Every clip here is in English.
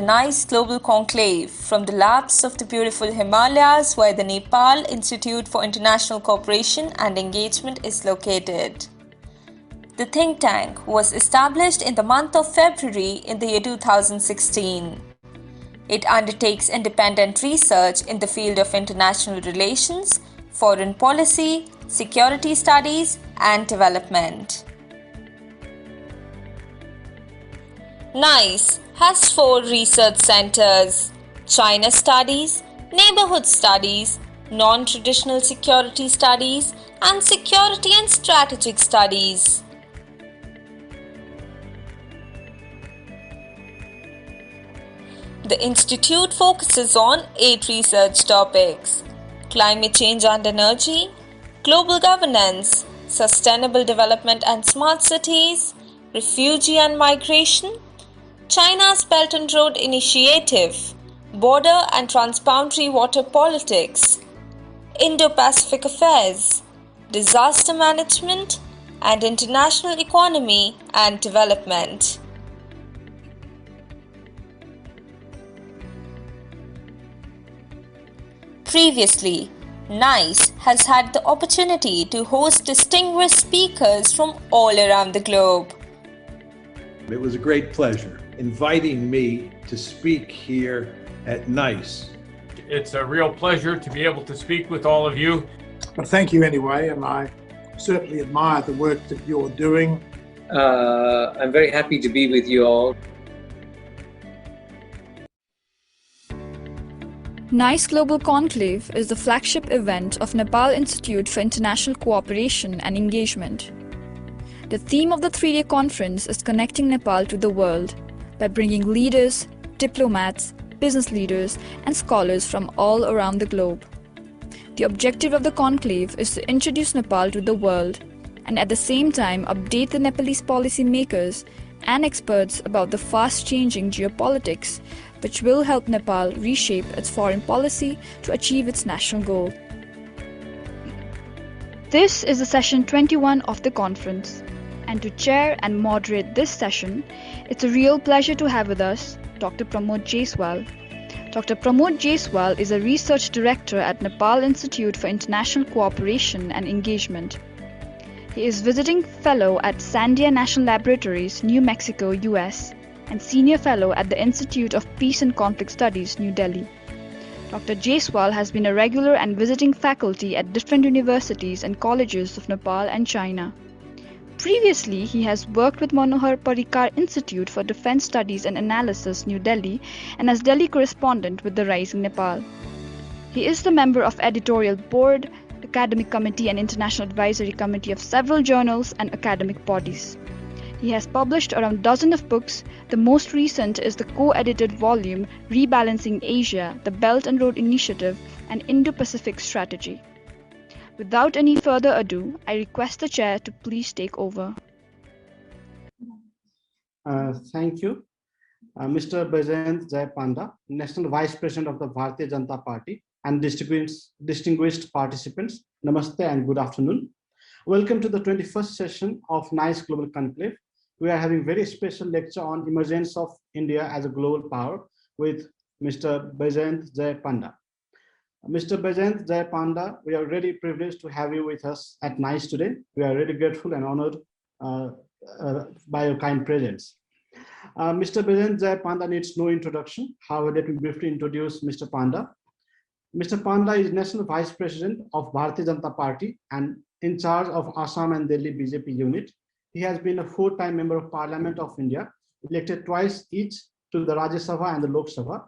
Nice Global Conclave from the laps of the beautiful Himalayas, where the Nepal Institute for International Cooperation and Engagement is located. The think tank was established in the month of February in the year 2016. It undertakes independent research in the field of international relations, foreign policy, security studies, and development. NICE has 4 research centers: China Studies, Neighborhood Studies, Non-Traditional Security Studies, and Security and Strategic Studies. The institute focuses on 8 research topics: climate change and energy, global governance, sustainable development and smart cities, refugee and migration, China's Belt and Road Initiative, border and transboundary water politics, Indo-Pacific affairs, disaster management, and international economy and development. Previously, NICE has had the opportunity to host distinguished speakers from all around the globe. It was a great pleasure inviting me to speak here at NICE. It's a real pleasure to be able to speak with all of you. Well, thank you anyway, and I certainly admire the work that you're doing. I'm very happy to be with you all. NICE Global Conclave is the flagship event of Nepal Institute for International Cooperation and Engagement. The theme of the 3-day conference is connecting Nepal to the world by bringing leaders, diplomats, business leaders, and scholars from all around the globe. The objective of the conclave is to introduce Nepal to the world and at the same time update the Nepalese policymakers and experts about the fast-changing geopolitics, which will help Nepal reshape its foreign policy to achieve its national goal. This is the session 21 of the conference, and to chair and moderate this session, it's a real pleasure to have with us Dr. Pramod Jaiswal. Dr. Pramod Jaiswal is a research director at Nepal Institute for International Cooperation and Engagement. He is visiting fellow at Sandia National Laboratories, New Mexico, US, and senior fellow at the Institute of Peace and Conflict Studies, New Delhi. Dr. Jaiswal has been a regular and visiting faculty at different universities and colleges of Nepal and China. Previously, he has worked with Manohar Parrikar Institute for Defense Studies and Analysis, New Delhi, and as Delhi correspondent with the Rising Nepal. He is the member of editorial board, academic committee and international advisory committee of several journals and academic bodies. He has published around a dozen of books. The most recent is the co-edited volume Rebalancing Asia, the Belt and Road Initiative, and Indo-Pacific Strategy. Without any further ado, I request the chair to please take over. Thank you. Mr. Baijayant Panda, National Vice President of the Bharatiya Janata Party, and distinguished participants, Namaste and good afternoon. Welcome to the 21st session of NICE Global Conclave. We are having a very special lecture on emergence of India as a global power with Mr. Baijayant Panda. Mr. Baijayant Panda, we are really privileged to have you with us at NICE today. We are really grateful and honored by your kind presence. Mr. Baijayant Panda needs no introduction. However, let me briefly introduce Mr. Panda. Mr. Panda is National Vice President of Bharatiya Janata Party and in charge of Assam and Delhi BJP unit. He has been a 4-time member of Parliament of India, elected twice each to the Rajya Sabha and the Lok Sabha.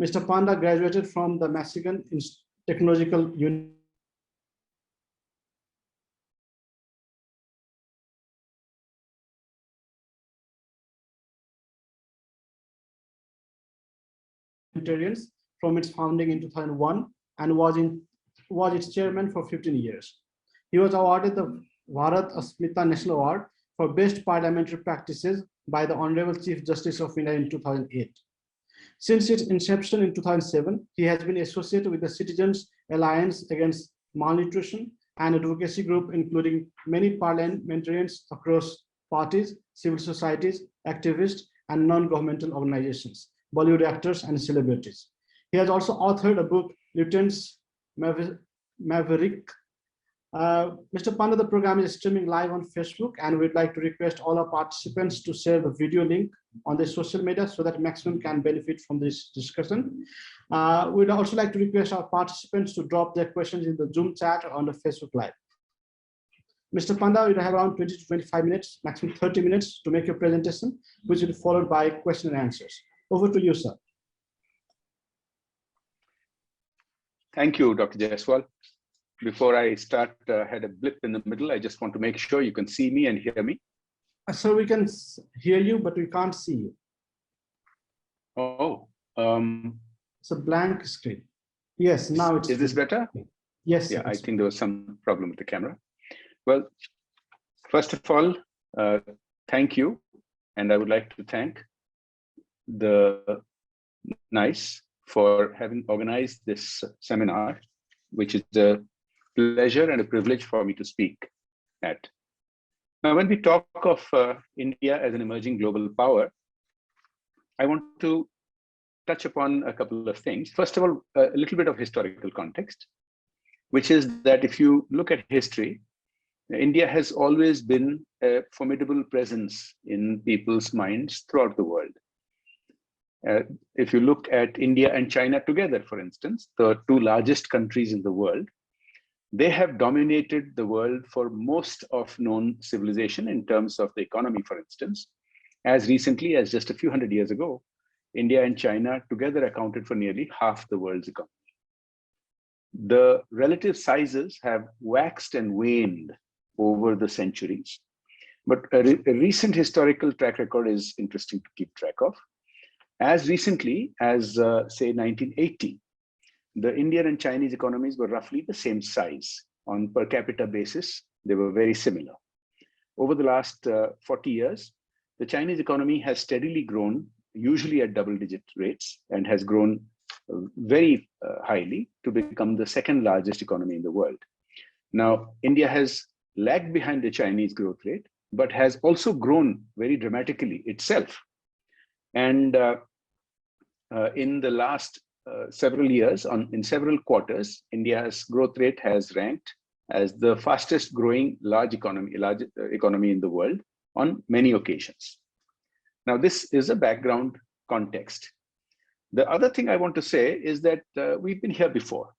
Mr. Panda graduated from the Michigan Technological University from its founding in 2001 and was its chairman for 15 years. He was awarded the Bharat Asmita National Award for Best Parliamentary Practices by the Honorable Chief Justice of India in 2008. Since its inception in 2007, he has been associated with the Citizens Alliance Against Malnutrition, an advocacy group including many parliamentarians across parties, civil societies, activists, and non-governmental organizations. Bollywood actors, and celebrities. He has also authored a book, Lieutenant's Maverick. Mr. Panda, the program is streaming live on Facebook, and we'd like to request all our participants to share the video link on their social media so that maximum can benefit from this discussion. We'd also like to request our participants to drop their questions in the Zoom chat or on the Facebook Live. Mr. Panda, you have around 20 to 25 minutes, maximum 30 minutes to make your presentation, which will be followed by question and answers. Over to you, sir. Thank you, Dr. Jaiswal. Before I start, I had a blip in the middle. I just want to make sure you can see me and hear me. So we can hear you, but we can't see you. Oh. It's a blank screen. Yes, now it's. Is this better? Yes. Yeah, I think there was some problem with the camera. Well, first of all, thank you. And I would like to thank the NICE for having organized this seminar, which is a pleasure and a privilege for me to speak at. Now, when we talk of India as an emerging global power, I want to touch upon a couple of things. First of all, a little bit of historical context, which is that if you look at history, India has always been a formidable presence in people's minds throughout the world. If you look at India and China together, for instance, the two largest countries in the world, they have dominated the world for most of known civilization in terms of the economy, for instance. As recently as just a few hundred years ago, India and China together accounted for nearly half the world's economy. The relative sizes have waxed and waned over the centuries, but a recent historical track record is interesting to keep track of. As recently as, say, 1980, the Indian and Chinese economies were roughly the same size. On per capita basis, they were very similar. Over the last 40 years, the Chinese economy has steadily grown, usually at double-digit rates, and has grown very highly to become the second largest economy in the world. Now, India has lagged behind the Chinese growth rate, but has also grown very dramatically itself. And in the last several years, in several quarters, India's growth rate has ranked as the fastest growing large economy in the world on many occasions. Now, this is a background context. The other thing I want to say is that we've been here before.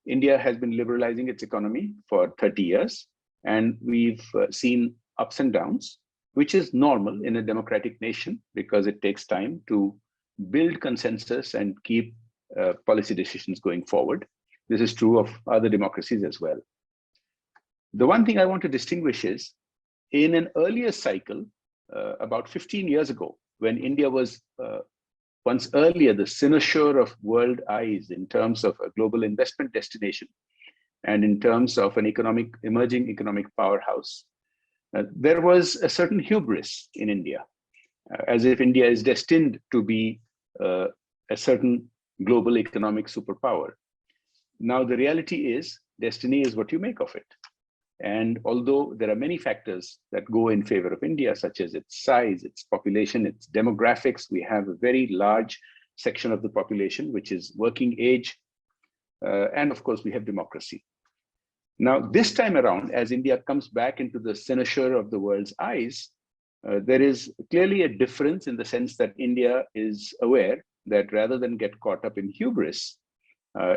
India has been liberalizing its economy for 30 years, and we've seen ups and downs, which is normal in a democratic nation because it takes time to build consensus and keep policy decisions going forward. This is true of other democracies as well. The one thing I want to distinguish is, in an earlier cycle, about 15 years ago, when India was once earlier the cynosure of world eyes in terms of a global investment destination and in terms of an emerging economic powerhouse, there was a certain hubris in India, as if India is destined to be a certain global economic superpower. Now, the reality is, destiny is what you make of it. And although there are many factors that go in favor of India, such as its size, its population, its demographics, we have a very large section of the population which is working age, and of course we have democracy. Now, this time around, as India comes back into the cynosure of the world's eyes, there is clearly a difference in the sense that India is aware that rather than get caught up in hubris,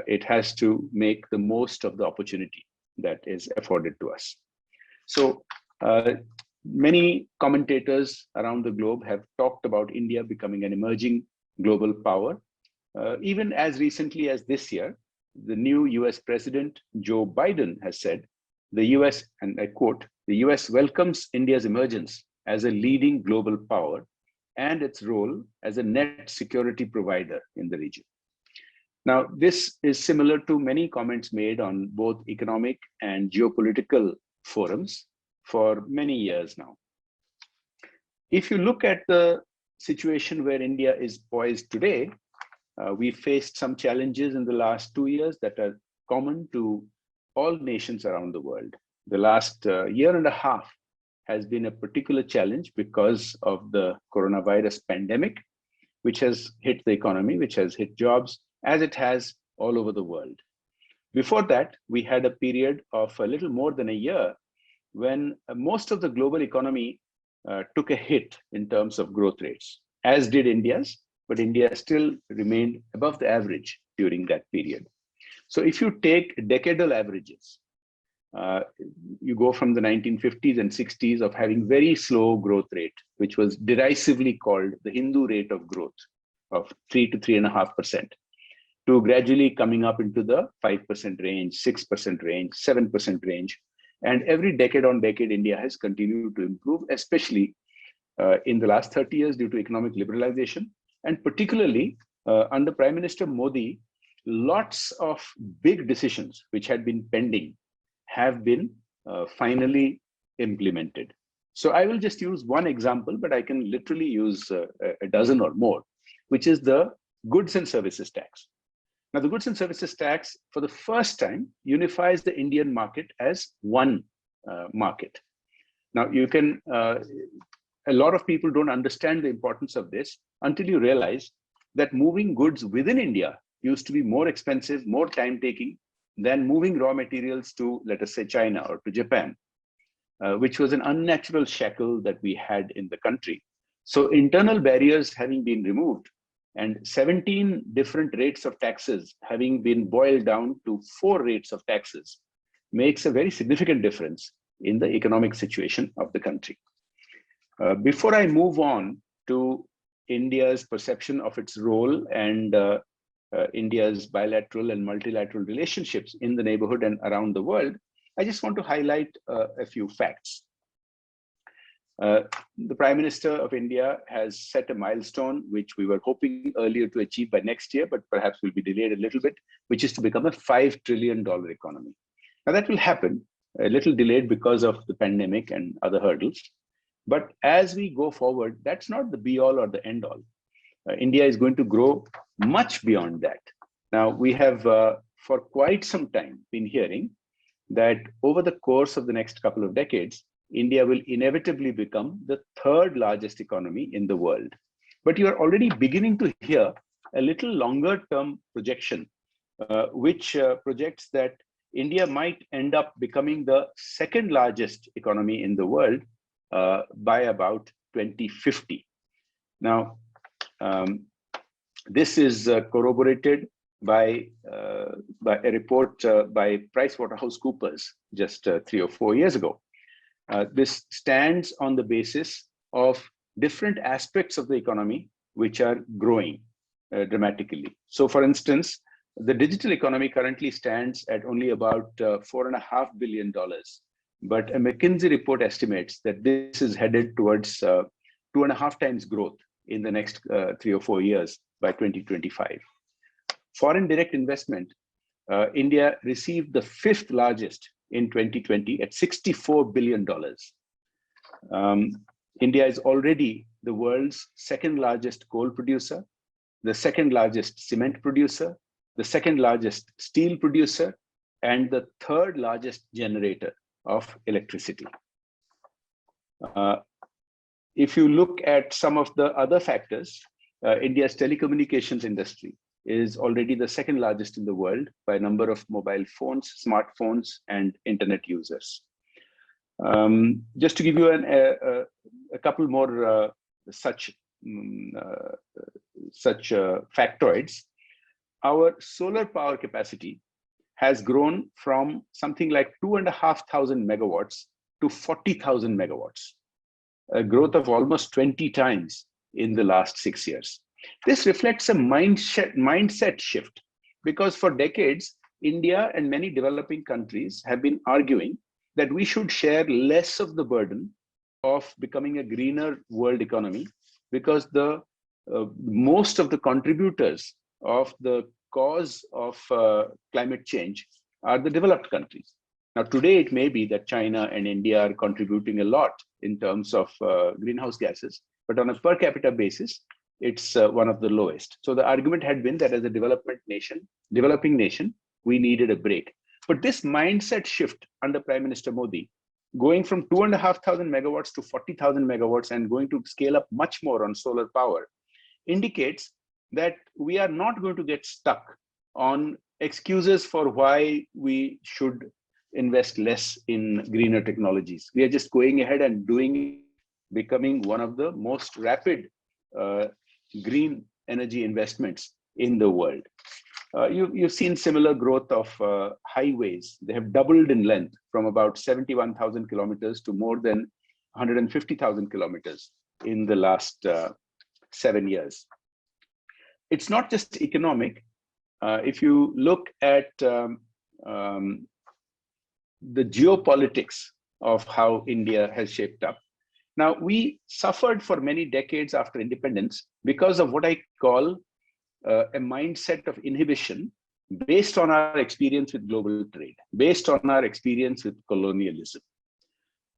it has to make the most of the opportunity that is afforded to us. So many commentators around the globe have talked about India becoming an emerging global power. Even as recently as this year, the new US President, Joe Biden, has said, the US, and I quote, "The US welcomes India's emergence as a leading global power and its role as a net security provider in the region." Now, this is similar to many comments made on both economic and geopolitical forums for many years now. If you look at the situation where India is poised today, we faced some challenges in the last 2 years that are common to all nations around the world. The last year and a half has been a particular challenge because of the coronavirus pandemic. which has hit the economy, which has hit jobs, as it has all over the world. Before that, we had a period of a little more than a year when most of the global economy took a hit in terms of growth rates, as did India's, but India still remained above the average during that period. So if you take decadal averages, you go from the 1950s and 60s of having very slow growth rate, which was derisively called the Hindu rate of growth of 3 to 3.5%, to gradually coming up into the 5% range, 6% range, 7% range. And every decade on decade, India has continued to improve, especially in the last 30 years due to economic liberalization. And particularly under Prime Minister Modi, lots of big decisions which had been pending have been finally implemented. So I will just use one example, but I can literally use a dozen or more, which is the goods and services tax. Now, the goods and services tax, for the first time, unifies the Indian market as one market. Now, you can, a lot of people don't understand the importance of this until you realize that moving goods within India used to be more expensive, more time-taking than moving raw materials to, let us say, China or to Japan, which was an unnatural shackle that we had in the country. So internal barriers having been removed and 17 different rates of taxes having been boiled down to 4 rates of taxes makes a very significant difference in the economic situation of the country. Before I move on to India's perception of its role and India's bilateral and multilateral relationships in the neighborhood and around the world, I just want to highlight a few facts. The Prime Minister of India has set a milestone, which we were hoping earlier to achieve by next year, but perhaps will be delayed a little bit, which is to become a $5 trillion economy. Now that will happen, a little delayed because of the pandemic and other hurdles. But as we go forward, that's not the be all or the end all. India is going to grow much beyond that. Now, we have for quite some time been hearing that over the course of the next couple of decades, India will inevitably become the 3rd largest economy in the world. But you are already beginning to hear a little longer term projection, which projects that India might end up becoming the 2nd largest economy in the world by about 2050. Now, this is corroborated by a report by PricewaterhouseCoopers just 3 or 4 years ago. This stands on the basis of different aspects of the economy which are growing dramatically. So for instance, the digital economy currently stands at only about $4.5 billion. But a McKinsey report estimates that this is headed towards 2.5 times growth in the next 3 or 4 years by 2025. Foreign direct investment, India received the 5th largest in 2020 at $64 billion. India is already the world's 2nd largest coal producer, the 2nd largest cement producer, the 2nd largest steel producer, and the 3rd largest generator of electricity. If you look at some of the other factors, India's telecommunications industry is already the 2nd largest in the world by number of mobile phones, smartphones, and internet users. Just to give you a couple more such factoids, our solar power capacity has grown from something like 2,500 megawatts to 40,000 megawatts, a growth of almost 20 times in the last 6 years. This reflects a mindset shift, because for decades, India and many developing countries have been arguing that we should share less of the burden of becoming a greener world economy, because the most of the contributors of the cause of climate change are the developed countries. Now, today it may be that China and India are contributing a lot in terms of greenhouse gases, but on a per capita basis, it's one of the lowest. So the argument had been that as a developing nation, we needed a break. But this mindset shift under Prime Minister Modi, going from 2,500 megawatts to 40,000 megawatts and going to scale up much more on solar power, indicates that we are not going to get stuck on excuses for why we should invest less in greener technologies. We are just going ahead and doing it, becoming one of the most rapid green energy investments in the world. You've seen similar growth of highways. They have doubled in length from about 71,000 kilometers to more than 150,000 kilometers in the last 7 years. It's not just economic. If you look at the geopolitics of how India has shaped up. Now, we suffered for many decades after independence because of what I call a mindset of inhibition based on our experience with global trade, based on our experience with colonialism.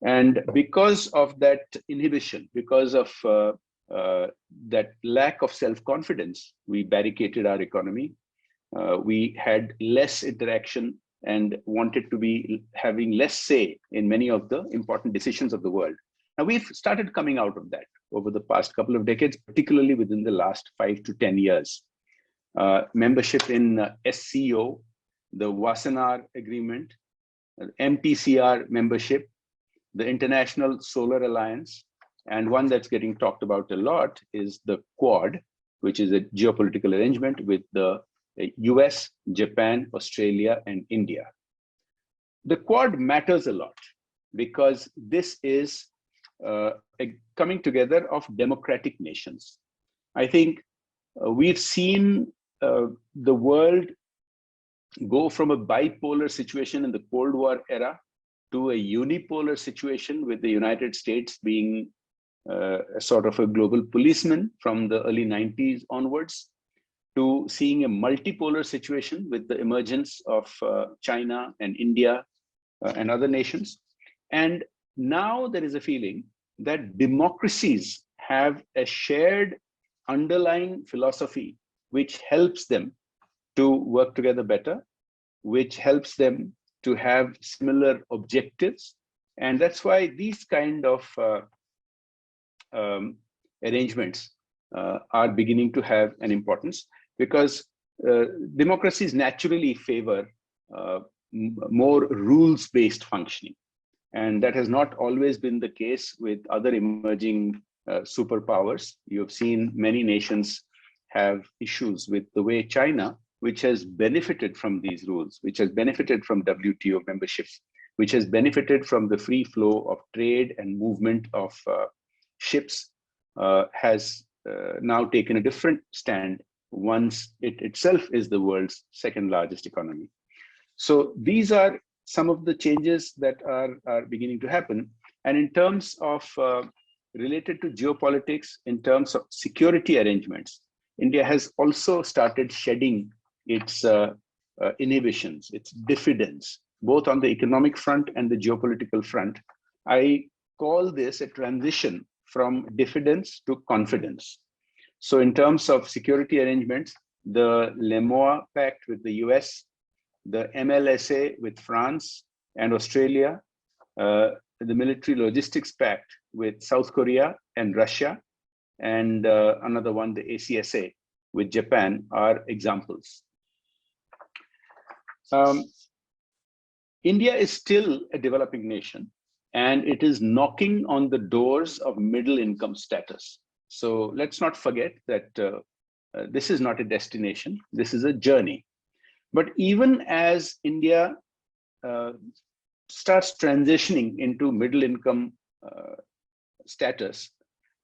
And because of that inhibition, because of that lack of self-confidence, we barricaded our economy. We had less interaction and wanted to be having less say in many of the important decisions of the world. Now, we've started coming out of that over the past couple of decades, particularly within the last 5 to 10 years. Membership in SCO, the Wassenaar Agreement, MTCR membership, the International Solar Alliance, and one that's getting talked about a lot is the Quad, which is a geopolitical arrangement with the US, Japan, Australia, and India. The Quad matters a lot because this is a coming together of democratic nations. I think we've seen the world go from a bipolar situation in the Cold War era to a unipolar situation with the United States being a sort of a global policeman from the early 90s onwards, to seeing a multipolar situation with the emergence of China and India and other nations. And now there is a feeling that democracies have a shared underlying philosophy which helps them to work together better, which helps them to have similar objectives. And that's why these kind of arrangements are beginning to have an importance, because democracies naturally favor more rules-based functioning. And that has not always been the case with other emerging superpowers. You have seen many nations have issues with the way China, which has benefited from these rules, which has benefited from WTO membership, which has benefited from the free flow of trade and movement of ships, has now taken a different stand once it itself is the world's second largest economy. So these are some of the changes that are beginning to happen. And in terms of related to geopolitics, in terms of security arrangements, India has also started shedding its inhibitions, its diffidence, both on the economic front and the geopolitical front. I call this a transition from diffidence to confidence. So in terms of security arrangements, the LEMOA Pact with the US, the MLSA with France and Australia, the Military Logistics Pact with South Korea and Russia, and another one, the ACSA with Japan, are examples. India is still a developing nation, and it is knocking on the doors of middle income status. So let's not forget that this is not a destination, this is a journey. But even as India starts transitioning into middle income status,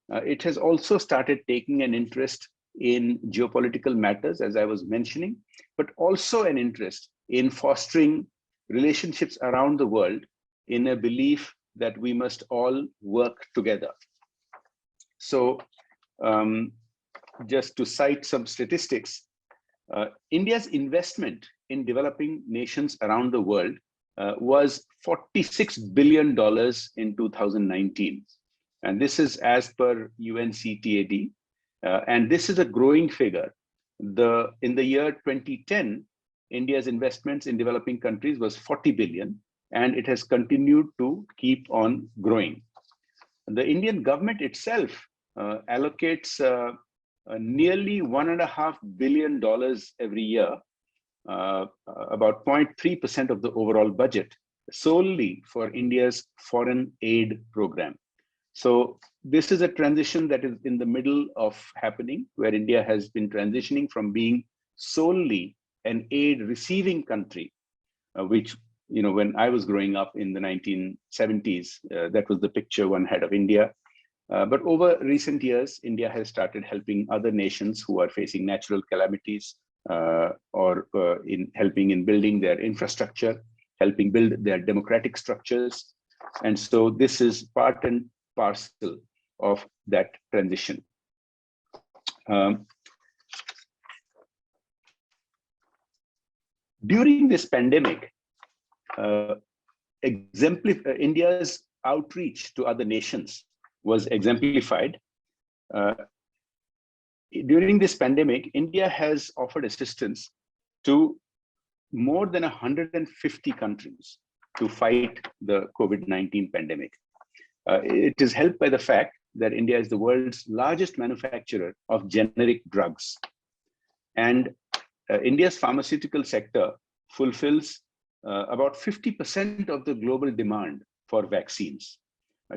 it has also started taking an interest in geopolitical matters, as I was mentioning, but also an interest in fostering relationships around the world in a belief that we must all work together. So just to cite some statistics, India's investment in developing nations around the world was $46 billion in 2019. And this is as per UNCTAD. And this is a growing figure. In the year 2010, India's investments in developing countries was 40 billion, and it has continued to keep on growing. The Indian government itself allocates nearly $1.5 billion every year, about 0.3% of the overall budget, solely for India's foreign aid program. So this is a transition that is in the middle of happening, where India has been transitioning from being solely an aid receiving country, which, when I was growing up in the 1970s, that was the picture one had of India. But over recent years, India has started helping other nations who are facing natural calamities, or in helping in building their infrastructure, helping build their democratic structures. And so this is part and parcel of that transition. During this pandemic, India's outreach to other nations was exemplified. During this pandemic, India has offered assistance to more than 150 countries to fight the COVID-19 pandemic. It is helped by the fact that India is the world's largest manufacturer of generic drugs. And India's pharmaceutical sector fulfills about 50% of the global demand for vaccines.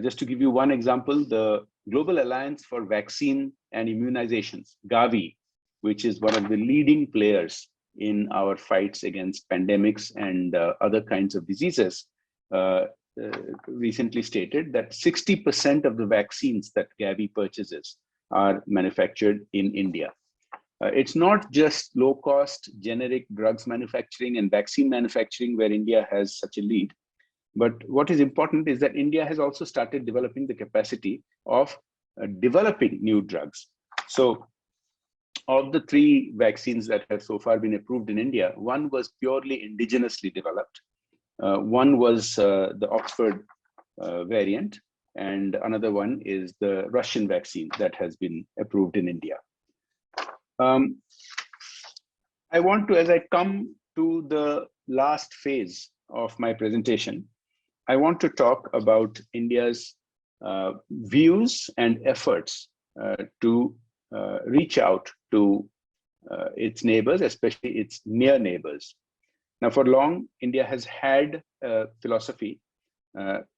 Just to give you one example, the Global Alliance for Vaccine and Immunizations, Gavi, which is one of the leading players in our fights against pandemics and other kinds of diseases, recently stated that 60% of the vaccines that Gavi purchases are manufactured in India. It's not just low-cost generic drugs manufacturing and vaccine manufacturing where India has such a lead, but what is important is that India has also started developing the capacity of developing new drugs. So of the 3 vaccines that have so far been approved in India, one was purely indigenously developed. One was the Oxford variant, and another one is the Russian vaccine that has been approved in India. I want to, as I come to the last phase of my presentation, I want to talk about India's views and efforts to reach out to its neighbors, especially its near neighbors. Now, for long, India has had a philosophy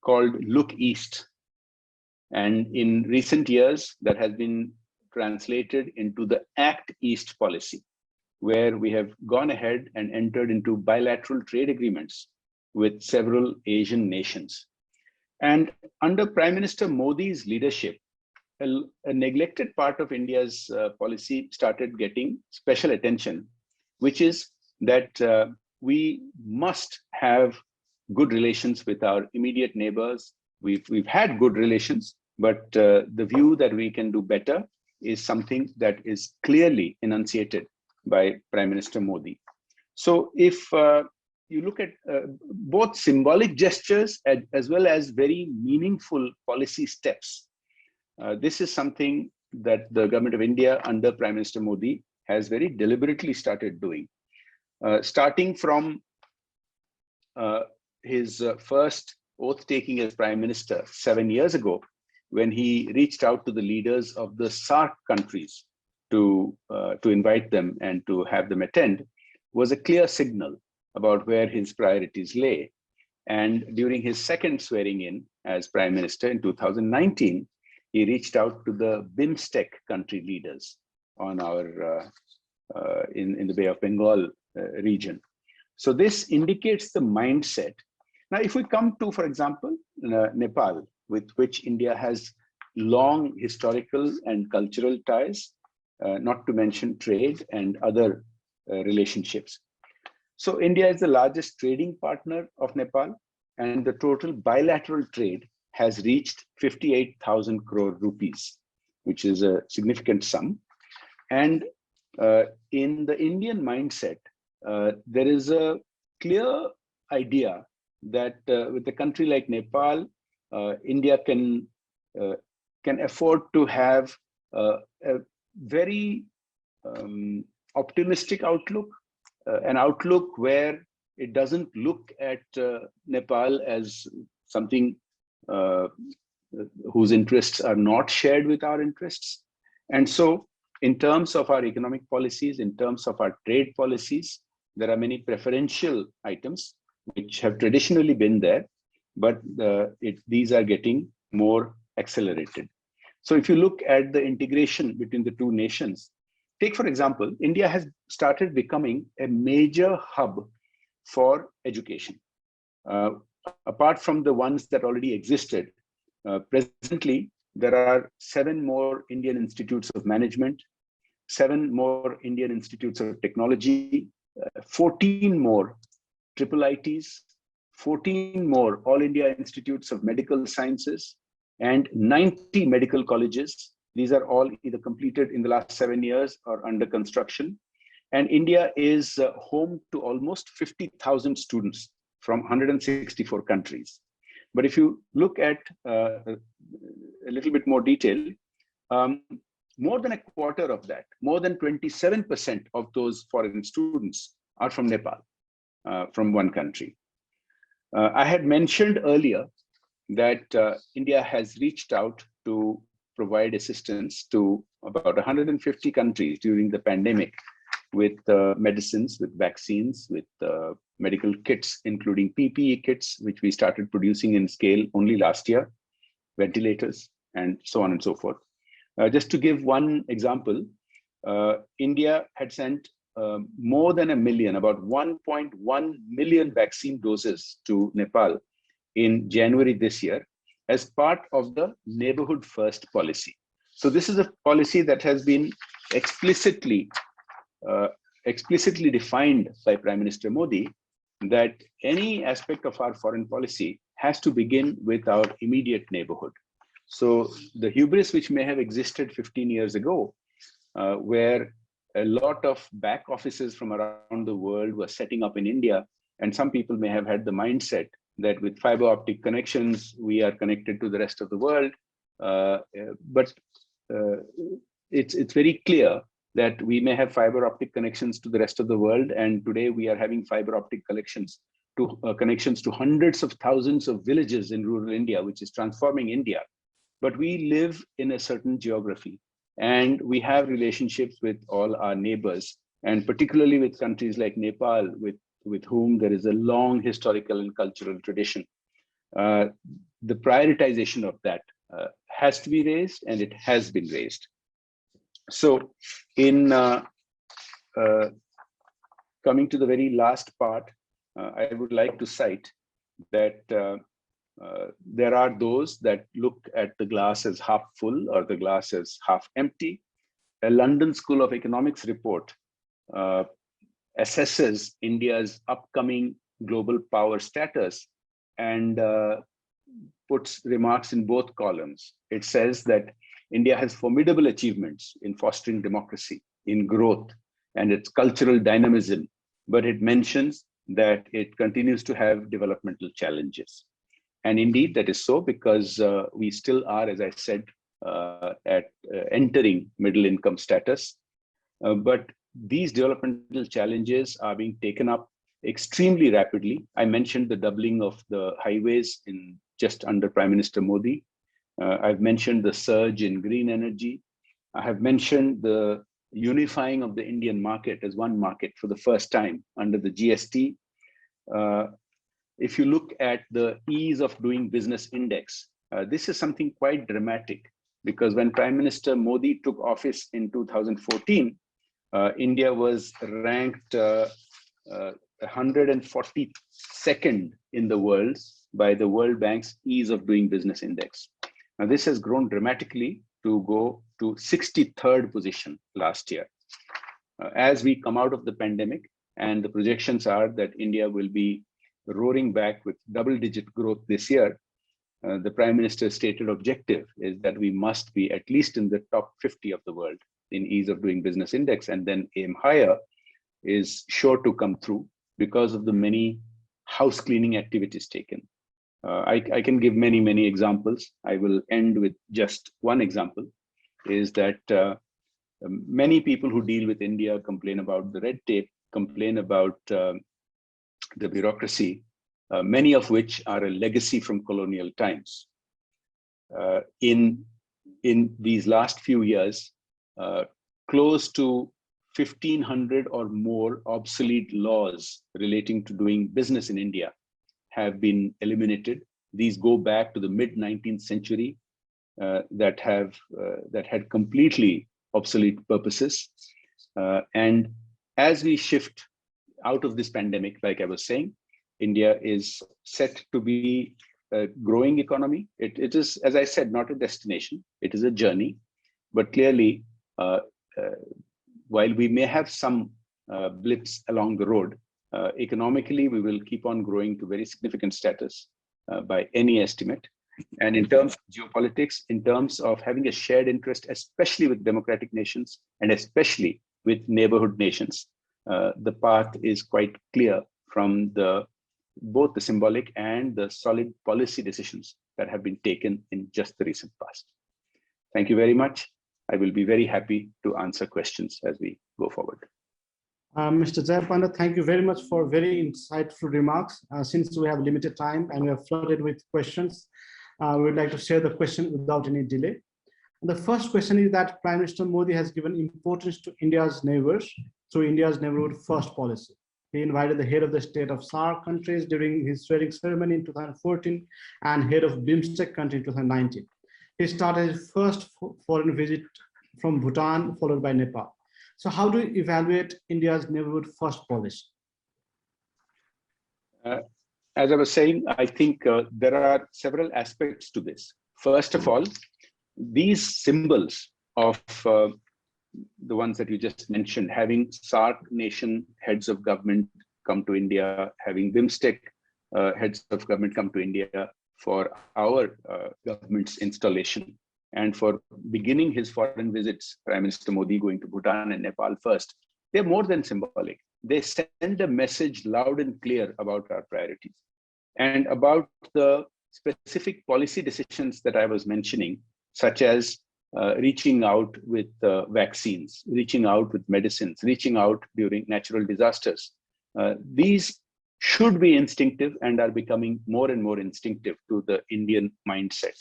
called Look East. And in recent years, that has been translated into the Act East policy, where we have gone ahead and entered into bilateral trade agreements with several Asian nations. And under Prime Minister Modi's leadership, a neglected part of India's policy started getting special attention, which is that we must have good relations with our immediate neighbors. We've had good relations, but the view that we can do better is something that is clearly enunciated by Prime Minister Modi. So if you look at both symbolic gestures as well as very meaningful policy steps, this is something that the government of India under Prime Minister Modi has very deliberately started doing. Starting from his first oath-taking as Prime Minister 7 years ago, when he reached out to the leaders of the SAARC countries to invite them and to have them attend, was a clear signal about where his priorities lay. And during his second swearing in as Prime Minister in 2019, he reached out to the BIMSTEC country leaders on our in the Bay of Bengal region. So this indicates the mindset. Now, if we come to, for example, Nepal, with which India has long historical and cultural ties, not to mention trade and other relationships. So India is the largest trading partner of Nepal, and the total bilateral trade has reached 58,000 crore rupees, which is a significant sum. And in the Indian mindset, there is a clear idea that with a country like Nepal, India can afford to have a very optimistic outlook, an outlook where it doesn't look at Nepal as something whose interests are not shared with our interests. And so In terms of our economic policies, in terms of our trade policies, there are many preferential items which have traditionally been there, but these are getting more accelerated. So if you look at the integration between the two nations, take for example, India has started becoming a major hub for education. Apart from the ones that already existed, presently there are 7 more Indian institutes of management, 7 more Indian institutes of technology, 14 more IIITs, 14 more All India Institutes of Medical Sciences, and 90 medical colleges. These are all either completed in the last 7 years or under construction. And India is home to almost 50,000 students from 164 countries. But if you look at a little bit more detail, more than a quarter of that, more than 27% of those foreign students are from Nepal, from one country. I had mentioned earlier that India has reached out to provide assistance to about 150 countries during the pandemic with medicines, with vaccines, with medical kits, including PPE kits, which we started producing in scale only last year, ventilators, and so on and so forth. Just to give one example, India had sent more than 1 million, about 1.1 million vaccine doses to Nepal in January this year as part of the Neighborhood First policy. So this is a policy that has been explicitly defined by Prime Minister Modi, that any aspect of our foreign policy has to begin with our immediate neighborhood. So the hubris which may have existed 15 years ago, where a lot of back offices from around the world were setting up in India, and some people may have had the mindset that with fiber optic connections, we are connected to the rest of the world. But it's very clear that we may have fiber optic connections to the rest of the world. And today we are having fiber optic connections to hundreds of thousands of villages in rural India, which is transforming India. But we live in a certain geography, and we have relationships with all our neighbors, and particularly with countries like Nepal, with whom there is a long historical and cultural tradition. The prioritization of that has to be raised, and it has been raised. So in coming to the very last part, I would like to cite that there are those that look at the glass as half full or the glass as half empty. A London School of Economics report assesses India's upcoming global power status and puts remarks in both columns. It says that India has formidable achievements in fostering democracy, in growth, and its cultural dynamism, but it mentions that it continues to have developmental challenges. And indeed, that is so, because we still are, as I said, entering middle income status. But these developmental challenges are being taken up extremely rapidly. I mentioned the doubling of the highways in just under Prime Minister Modi. I've mentioned the surge in green energy. I have mentioned the unifying of the Indian market as one market for the first time under the GST. If you look at the ease of doing business index, this is something quite dramatic, because when Prime Minister Modi took office in 2014, India was ranked 142nd in the world by the World Bank's ease of doing business index. Now, this has grown dramatically to go to 63rd position last year. As we come out of the pandemic, and the projections are that India will be roaring back with double-digit growth this year, the Prime Minister's stated objective is that we must be at least in the top 50 of the world in ease of doing business index, and then aim higher is sure to come through because of the many house cleaning activities taken. I can give many, many examples. I will end with just one example, is that many people who deal with India complain about the red tape, complain about the bureaucracy, many of which are a legacy from colonial times. In these last few years, close to 1,500 or more obsolete laws relating to doing business in India have been eliminated. These go back to the mid-19th century that had completely obsolete purposes. And as we shift out of this pandemic, like I was saying, India is set to be a growing economy. It is, as I said, not a destination, it is a journey. But clearly, while we may have some blips along the road, economically, we will keep on growing to very significant status by any estimate. And in terms of geopolitics, in terms of having a shared interest, especially with democratic nations and especially with neighborhood nations, the path is quite clear from both the symbolic and the solid policy decisions that have been taken in just the recent past. Thank you very much. I will be very happy to answer questions as we go forward. Mr. Jai Panda, thank you very much for very insightful remarks. Since we have limited time and we are flooded with questions, we would like to share the question without any delay. The first question is that Prime Minister Modi has given importance to India's neighbors through India's neighborhood first policy. He invited the head of the state of SAARC countries during his swearing ceremony in 2014 and head of BIMSTEC country in 2019. He started his first foreign visit from Bhutan, followed by Nepal. So how do you evaluate India's neighborhood first policy? As I was saying, I think there are several aspects to this. First of all, these symbols of the ones that you just mentioned, having SAARC nation heads of government come to India, having BIMSTEC heads of government come to India for our government's installation, and for beginning his foreign visits, Prime Minister Modi going to Bhutan and Nepal first, they're more than symbolic. They send a message loud and clear about our priorities and about the specific policy decisions that I was mentioning, such as reaching out with vaccines, reaching out with medicines, reaching out during natural disasters. These should be instinctive and are becoming more and more instinctive to the Indian mindset.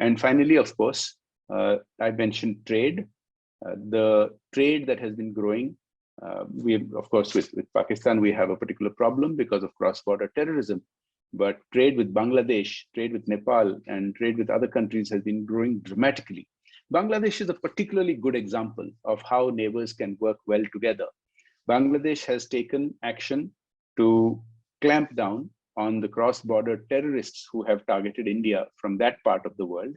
And finally, of course, I mentioned trade, the trade that has been growing. We have, of course, with Pakistan, we have a particular problem because of cross-border terrorism. But trade with Bangladesh, trade with Nepal, and trade with other countries has been growing dramatically. Bangladesh is a particularly good example of how neighbors can work well together. Bangladesh has taken action to clamp down on the cross-border terrorists who have targeted India from that part of the world.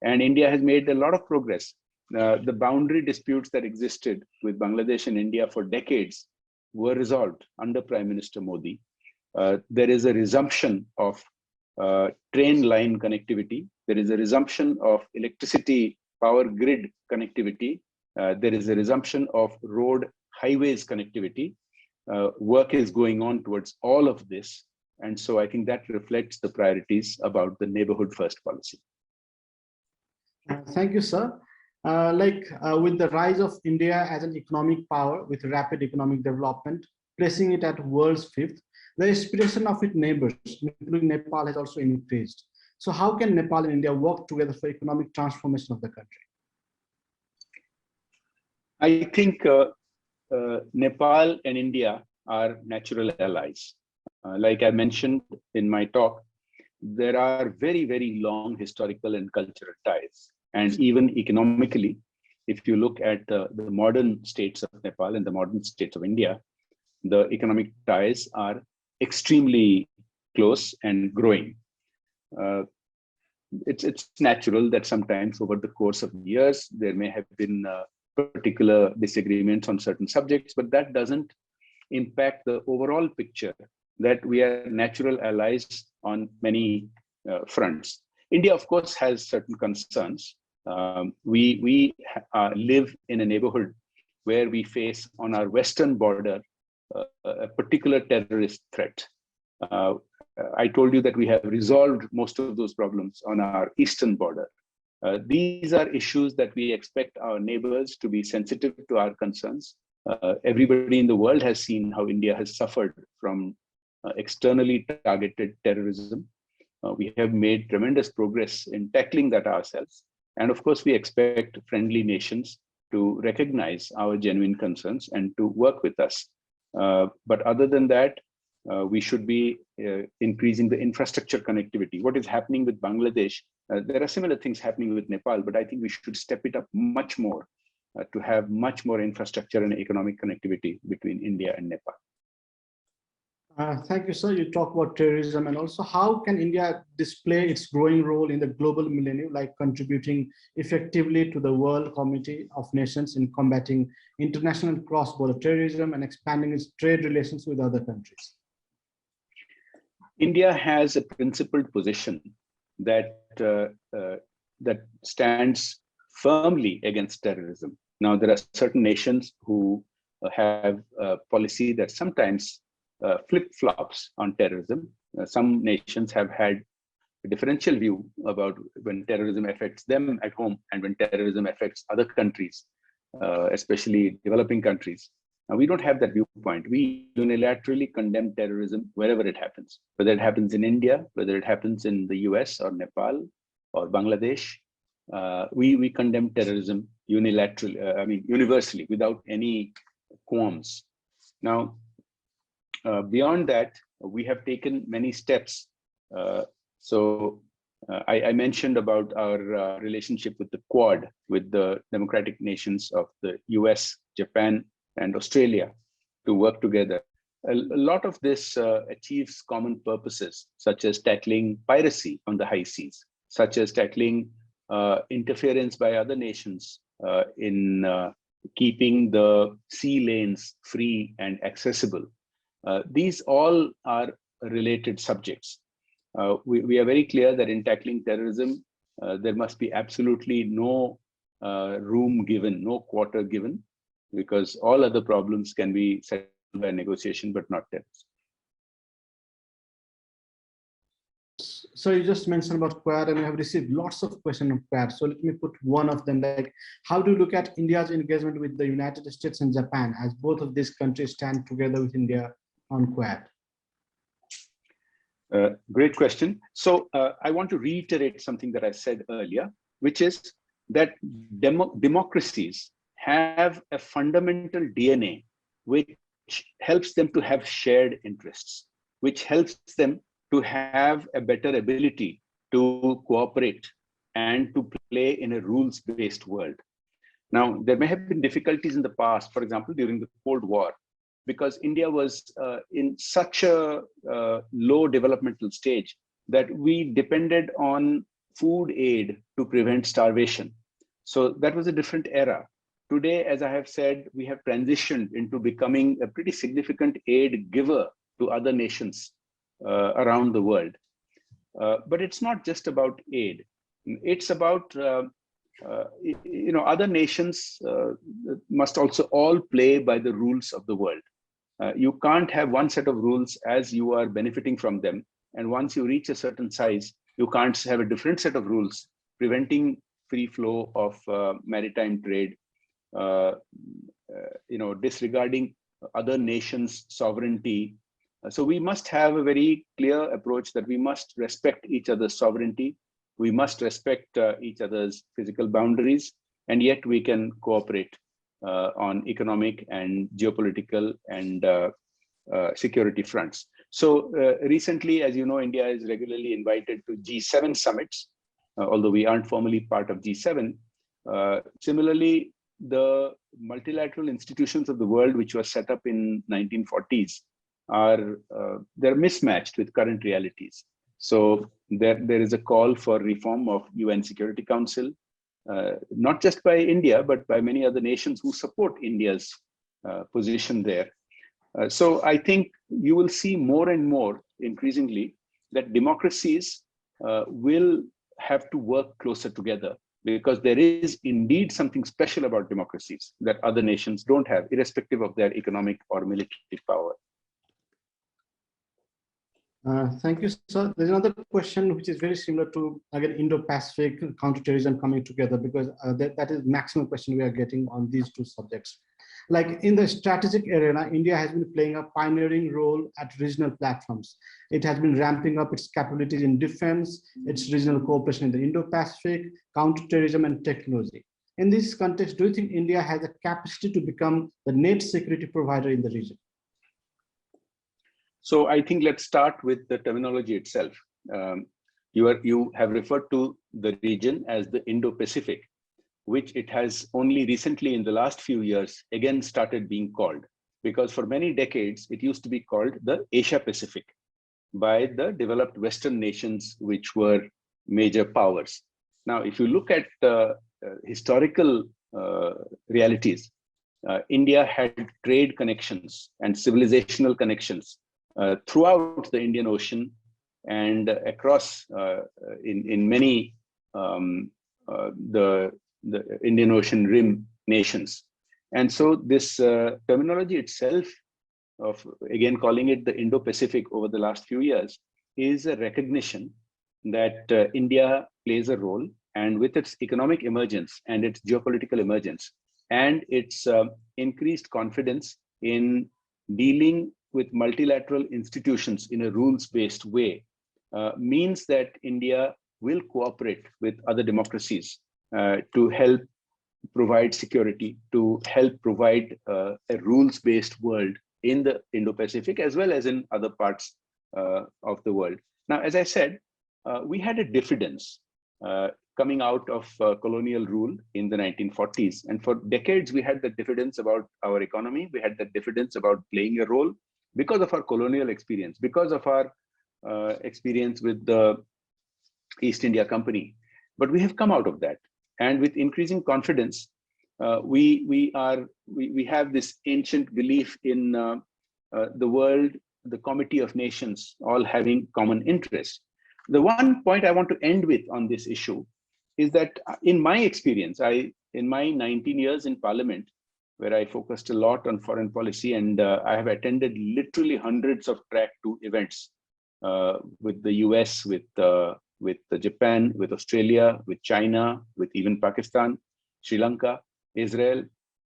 And India has made a lot of progress. The boundary disputes that existed with Bangladesh and India for decades were resolved under Prime Minister Modi. There is a resumption of train line connectivity. There is a resumption of electricity power grid connectivity. There is a resumption of road highways connectivity. Work is going on towards all of this. And so I think that reflects the priorities about the neighborhood first policy. Thank you, sir. With the rise of India as an economic power with rapid economic development, placing it at world's fifth, the aspiration of its neighbors, including Nepal, has also increased. So how can Nepal and India work together for economic transformation of the country? I think Nepal and India are natural allies. Like I mentioned in my talk, there are very, very long historical and cultural ties. And even economically, if you look at the modern states of Nepal and the modern states of India, the economic ties are extremely close and growing. It's natural that sometimes over the course of years, there may have been particular disagreements on certain subjects, but that doesn't impact the overall picture that we are natural allies on many fronts. India, of course, has certain concerns. We live in a neighborhood where we face on our western border a particular terrorist threat. I told you that we have resolved most of those problems on our eastern border. These are issues that we expect our neighbors to be sensitive to our concerns. Everybody in the world has seen how India has suffered from externally targeted terrorism. We have made tremendous progress in tackling that ourselves. And of course, we expect friendly nations to recognize our genuine concerns and to work with us. But other than that, we should be increasing the infrastructure connectivity. What is happening with Bangladesh, there are similar things happening with Nepal, but I think we should step it up much more to have much more infrastructure and economic connectivity between India and Nepal. Thank you, sir. You talk about terrorism, and also how can India display its growing role in the global millennium, like contributing effectively to the World Community of Nations in combating international cross-border terrorism and expanding its trade relations with other countries? India has a principled position that that stands firmly against terrorism. Now, there are certain nations who have a policy that sometimes flip-flops on terrorism. Some nations have had a differential view about when terrorism affects them at home and when terrorism affects other countries, especially developing countries. Now, we don't have that viewpoint. We unilaterally condemn terrorism wherever it happens, whether it happens in India, whether it happens in the US or Nepal or Bangladesh. We condemn terrorism unilaterally, universally, without any qualms. Now, beyond that, we have taken many steps. I mentioned about our relationship with the Quad, with the democratic nations of the US, Japan, and Australia to work together. A lot of this achieves common purposes, such as tackling piracy on the high seas, such as tackling interference by other nations in keeping the sea lanes free and accessible. These all are related subjects. We are very clear that in tackling terrorism, there must be absolutely no room given, no quarter given, because all other problems can be settled by negotiation, but not terrorism. So you just mentioned about Quad, and we have received lots of questions on Quad. So let me put one of them, like, how do you look at India's engagement with the United States and Japan, as both of these countries stand together with India on Quad? Great question. So I want to reiterate something that I said earlier, which is that democracies have a fundamental DNA which helps them to have shared interests, which helps them to have a better ability to cooperate and to play in a rules-based world. Now, there may have been difficulties in the past, for example, during the Cold War, because India was in such a low developmental stage that we depended on food aid to prevent starvation. So that was a different era. Today, as I have said, we have transitioned into becoming a pretty significant aid giver to other nations around the world. But it's not just about aid. It's about, other nations must also all play by the rules of the world. You can't have one set of rules as you are benefiting from them. And once you reach a certain size, you can't have a different set of rules preventing free flow of maritime trade, disregarding other nations' sovereignty. So we must have a very clear approach that we must respect each other's sovereignty. We must respect each other's physical boundaries, and yet we can cooperate on economic and geopolitical and security fronts. So recently, as you know, India is regularly invited to G7 summits, although we aren't formally part of G7. Similarly, the multilateral institutions of the world, which were set up in 1940s, they're mismatched with current realities. So there is a call for reform of UN Security Council, not just by India, but by many other nations who support India's position there. So I think you will see more and more increasingly that democracies will have to work closer together, because there is indeed something special about democracies that other nations don't have, irrespective of their economic or military power. Thank you, sir. There's another question which is very similar to, again, Indo-Pacific counterterrorism coming together, because that is maximum question we are getting on these two subjects. Like in the strategic arena, India has been playing a pioneering role at regional platforms. It has been ramping up its capabilities in defense, its regional cooperation in the Indo-Pacific, counterterrorism, and technology. In this context, do you think India has the capacity to become the net security provider in the region? So I think let's start with the terminology itself. You have referred to the region as the Indo-Pacific, which it has only recently in the last few years again started being called, because for many decades it used to be called the Asia-Pacific by the developed Western nations, which were major powers. Now, if you look at historical realities, India had trade connections and civilizational connections throughout the Indian Ocean and across in many the Indian Ocean rim nations. And so this terminology itself of again calling it the Indo-Pacific over the last few years is a recognition that India plays a role, and with its economic emergence and its geopolitical emergence and its increased confidence in dealing with multilateral institutions in a rules-based way, means that India will cooperate with other democracies to help provide security, to help provide a rules-based world in the Indo-Pacific as well as in other parts of the world. Now, as I said, we had a diffidence coming out of colonial rule in the 1940s. And for decades, we had that diffidence about our economy. We had that diffidence about playing a role because of our colonial experience, because of our experience with the East India Company. But we have come out of that. And with increasing confidence, we have this ancient belief in the world, the Committee of Nations, all having common interests. The one point I want to end with on this issue is that in my experience, in my 19 years in Parliament, where I focused a lot on foreign policy, and I have attended literally hundreds of track 2 events with the US, with Japan, with Australia, with China, with even Pakistan, Sri Lanka, Israel.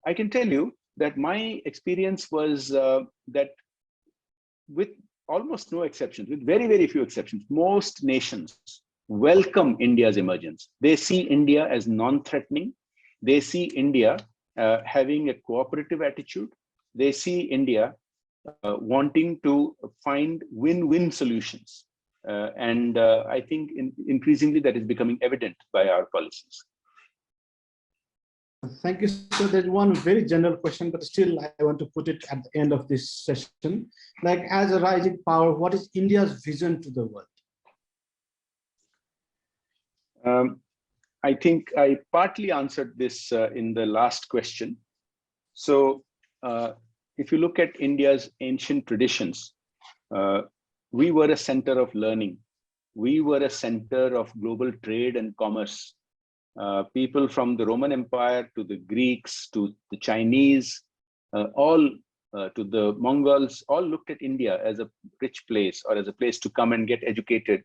I can tell you that my experience was that with almost no exceptions, with very, very few exceptions, most nations welcome India's emergence. They see India as non-threatening. They see India having a cooperative attitude. They see India wanting to find win-win solutions. And I think increasingly that is becoming evident by our policies. Thank you. So there's one very general question, but still I want to put it at the end of this session. Like, as a rising power, what is India's vision to the world? I think I partly answered this in the last question. So if you look at India's ancient traditions, we were a center of learning. We were a center of global trade and commerce. People from the Roman Empire to the Greeks to the Chinese, all to the Mongols, all looked at India as a rich place or as a place to come and get educated.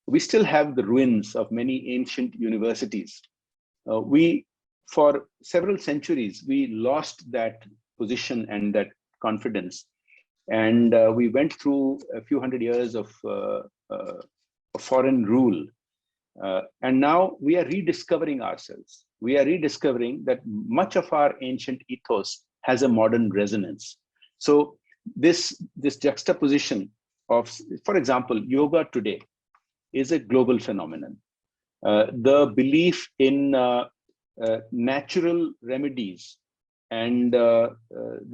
We still have the ruins of many ancient universities. For several centuries, we lost that position and that confidence. And we went through a few hundred years of foreign rule. And now we are rediscovering ourselves. We are rediscovering that much of our ancient ethos has a modern resonance. So this juxtaposition of, for example, yoga today is a global phenomenon. The belief in natural remedies and the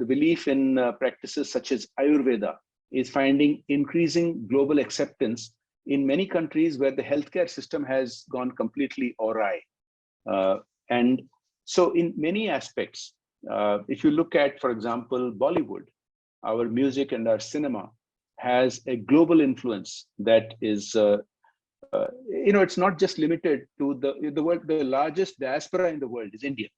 belief in practices such as Ayurveda is finding increasing global acceptance in many countries where the healthcare system has gone completely awry. And so in many aspects, if you look at, for example, Bollywood, our music and our cinema has a global influence that is, it's not just limited to the world. The largest diaspora in the world is India.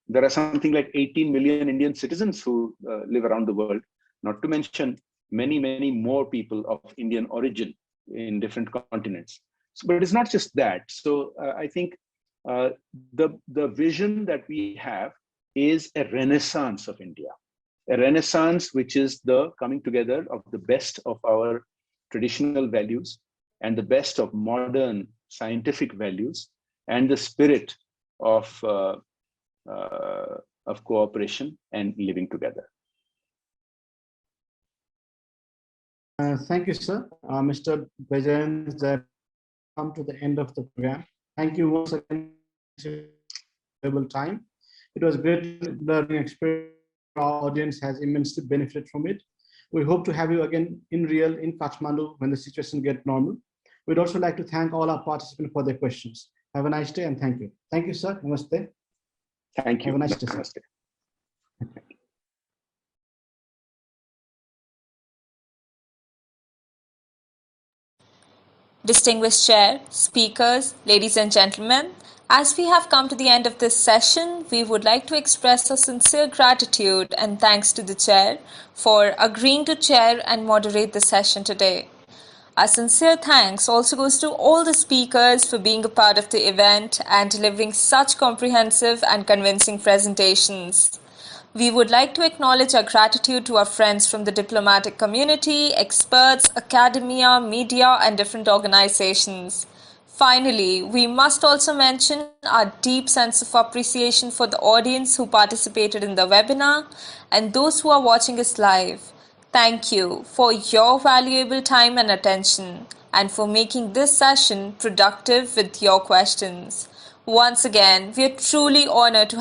There are something like 18 million Indian citizens who live around the world, not to mention many, many more people of Indian origin in different continents. So, but it's not just that. So I think the vision that we have is a renaissance of India, a renaissance which is the coming together of the best of our traditional values and the best of modern scientific values and the spirit of cooperation and living together. Thank you, sir. Mr. Baijayant, come to the end of the program. Thank you once again for time. It was great learning experience. Our audience has immensely benefited from it. We hope to have you again in Kathmandu when the situation gets normal. We'd also like to thank all our participants for their questions. Have a nice day and thank you. Thank you, sir. Namaste. Thank you. Have a nice day, sir. Namaste. Distinguished Chair, speakers, ladies and gentlemen, as we have come to the end of this session, we would like to express our sincere gratitude and thanks to the Chair for agreeing to chair and moderate the session today. Our sincere thanks also goes to all the speakers for being a part of the event and delivering such comprehensive and convincing presentations. We would like to acknowledge our gratitude to our friends from the diplomatic community, experts, academia, media, and different organizations. Finally, we must also mention our deep sense of appreciation for the audience who participated in the webinar and those who are watching us live. Thank you for your valuable time and attention and for making this session productive with your questions. Once again, we are truly honored to